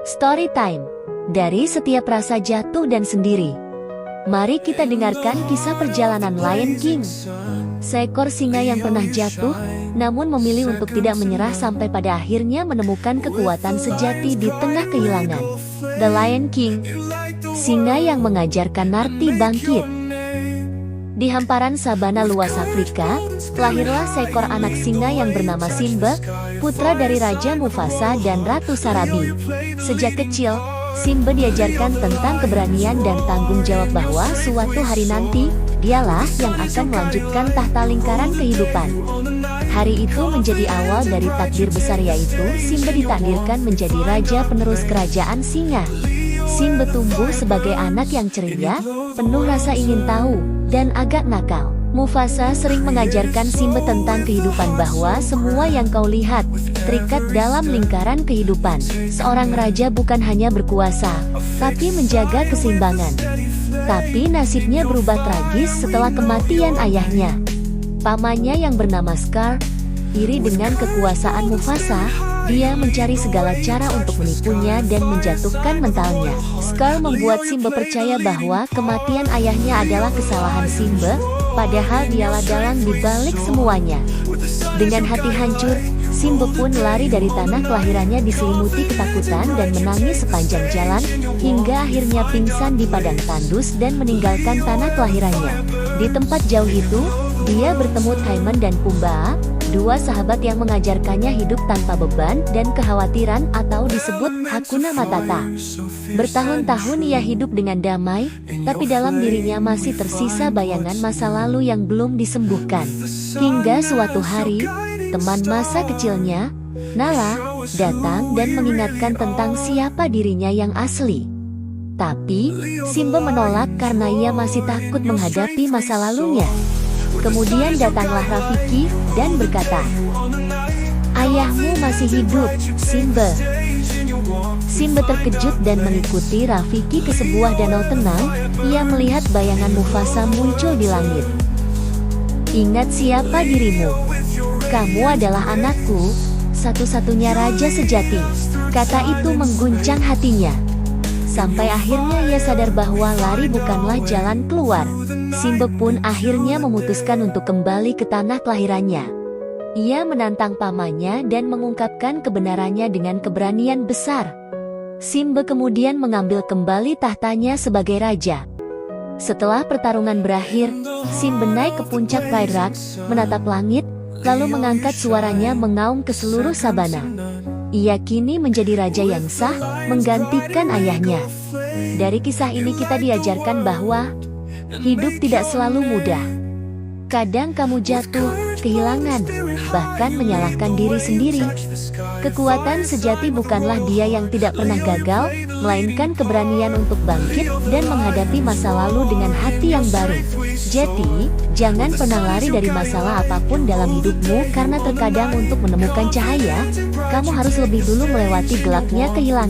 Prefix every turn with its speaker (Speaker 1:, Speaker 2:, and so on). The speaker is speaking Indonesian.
Speaker 1: Story time. Dari setiap rasa jatuh dan sendiri. Mari kita dengarkan kisah perjalanan Lion King. Seekor singa yang pernah jatuh, namun memilih untuk tidak menyerah sampai pada akhirnya menemukan kekuatan sejati di tengah kehilangan. The Lion King. Singa yang mengajarkan Narti bangkit. Di hamparan sabana luas Afrika, lahirlah seekor anak singa yang bernama Simba, putra dari Raja Mufasa dan Ratu Sarabi. Sejak kecil, Simba diajarkan tentang keberanian dan tanggung jawab bahwa suatu hari nanti, dialah yang akan melanjutkan tahta lingkaran kehidupan. Hari itu menjadi awal dari takdir besar, yaitu Simba ditakdirkan menjadi raja penerus kerajaan singa. Simba tumbuh sebagai anak yang ceria, penuh rasa ingin tahu, dan agak nakal. Mufasa sering mengajarkan Simba tentang kehidupan, bahwa semua yang kau lihat terikat dalam lingkaran kehidupan. Seorang raja bukan hanya berkuasa, tapi menjaga keseimbangan. Tapi nasibnya berubah tragis setelah kematian ayahnya. Pamannya yang bernama Scar, iri dengan kekuasaan Mufasa, dia mencari segala cara untuk menipunya dan menjatuhkan mentalnya. Scar membuat Simba percaya bahwa kematian ayahnya adalah kesalahan Simba, padahal dialah dalang di balik semuanya. Dengan hati hancur, Simba pun lari dari tanah kelahirannya diselimuti ketakutan dan menangis sepanjang jalan, hingga akhirnya pingsan di padang tandus dan meninggalkan tanah kelahirannya. Di tempat jauh itu, dia bertemu Timon dan Pumbaa, dua sahabat yang mengajarkannya hidup tanpa beban dan kekhawatiran, atau disebut Hakuna Matata. Bertahun-tahun ia hidup dengan damai, tapi dalam dirinya masih tersisa bayangan masa lalu yang belum disembuhkan. Hingga suatu hari, teman masa kecilnya, Nala, datang dan mengingatkan tentang siapa dirinya yang asli. Tapi, Simba menolak karena ia masih takut menghadapi masa lalunya. Kemudian datanglah Rafiki dan berkata, "Ayahmu masih hidup, Simba." Simba terkejut dan mengikuti Rafiki ke sebuah danau tenang. Ia melihat bayangan Mufasa muncul di langit. "Ingat siapa dirimu. Kamu adalah anakku, satu-satunya raja sejati." Kata itu mengguncang hatinya. Sampai akhirnya ia sadar bahwa lari bukanlah jalan keluar. Simba pun akhirnya memutuskan untuk kembali ke tanah kelahirannya. Ia menantang pamannya dan mengungkapkan kebenarannya dengan keberanian besar. Simba kemudian mengambil kembali tahtanya sebagai raja. Setelah pertarungan berakhir, Simba naik ke puncak Pride Rock, menatap langit, lalu mengangkat suaranya mengaum ke seluruh sabana. Ia kini menjadi raja yang sah, menggantikan ayahnya. Dari kisah ini kita diajarkan bahwa hidup tidak selalu mudah. Kadang kamu jatuh, kehilangan, bahkan menyalahkan diri sendiri. Kekuatan sejati bukanlah dia yang tidak pernah gagal, melainkan keberanian untuk bangkit dan menghadapi masa lalu dengan hati yang baru. Jadi, jangan pernah lari dari masalah apapun dalam hidupmu, karena terkadang untuk menemukan cahaya, kamu harus lebih dulu melewati gelapnya kehilangan.